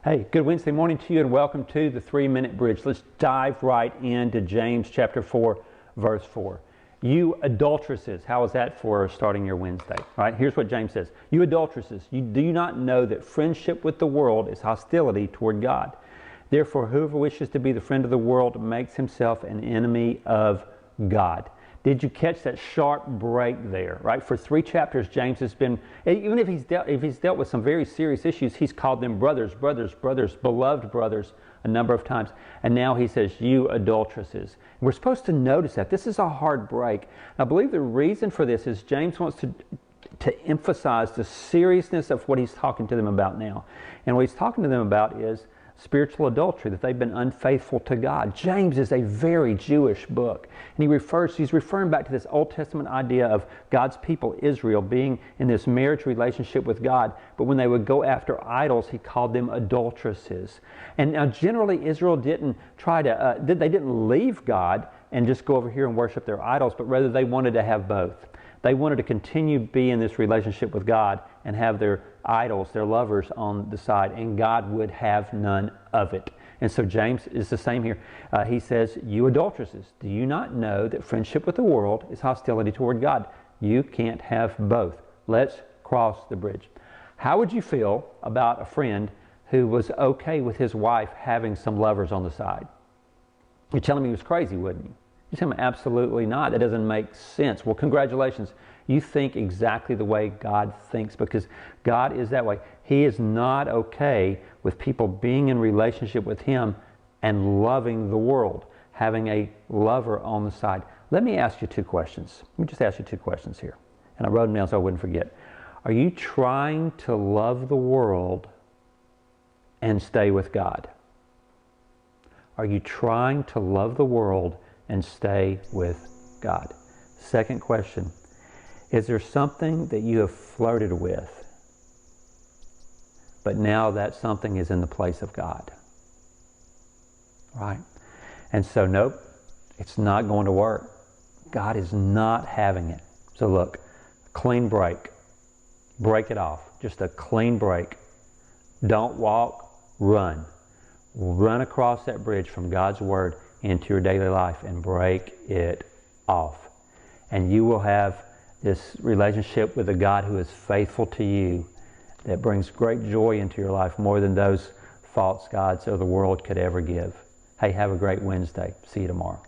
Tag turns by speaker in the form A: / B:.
A: Hey, good Wednesday morning to you and welcome to the 3-Minute Bridge. Let's dive right into James chapter 4, verse 4. You adulteresses, how is that for starting your Wednesday? All right, here's what James says. You adulteresses, you do not know that friendship with the world is hostility toward God. Therefore, whoever wishes to be the friend of the world makes himself an enemy of God. Did you catch that sharp break there, right? For 3 chapters, James has been, even if he's dealt with some very serious issues, he's called them brothers, beloved brothers a number of times. And now he says, you adulteresses. We're supposed to notice that. This is a hard break. I believe the reason for this is James wants to emphasize the seriousness of what he's talking to them about now. And what he's talking to them about is spiritual adultery, that they've been unfaithful to God. James is a very Jewish book. And he's referring back to this Old Testament idea of God's people, Israel, being in this marriage relationship with God. But when they would go after idols, he called them adulteresses. And now generally Israel didn't they didn't leave God and just go over here and worship their idols, but rather they wanted to have both. They wanted to continue to be in this relationship with God and have their idols, their lovers on the side, and God would have none of it. And so James is the same here. He says, you adulteresses, do you not know that friendship with the world is hostility toward God? You can't have both. Let's cross the bridge. How would you feel about a friend who was okay with his wife having some lovers on the side? You're telling me he was crazy, wouldn't you? You tell me absolutely not. That doesn't make sense. Well, congratulations. You think exactly the way God thinks, because God is that way. He is not okay with people being in relationship with Him and loving the world, having a lover on the side. Let me ask you 2 questions. Let me just ask you 2 questions here. And I wrote them down so I wouldn't forget. Are you trying to love the world and stay with God? Are you trying to love the world and stay with God? Second question, is there something that you have flirted with, but now that something is in the place of God? Right? And so, nope, it's not going to work. God is not having it. So look, clean break. Break it off. Just a clean break. Don't walk, run. Run across that bridge from God's Word into your daily life and break it off. And you will have this relationship with a God who is faithful to you that brings great joy into your life, more than those false gods of the world could ever give. Hey, have a great Wednesday. See you tomorrow.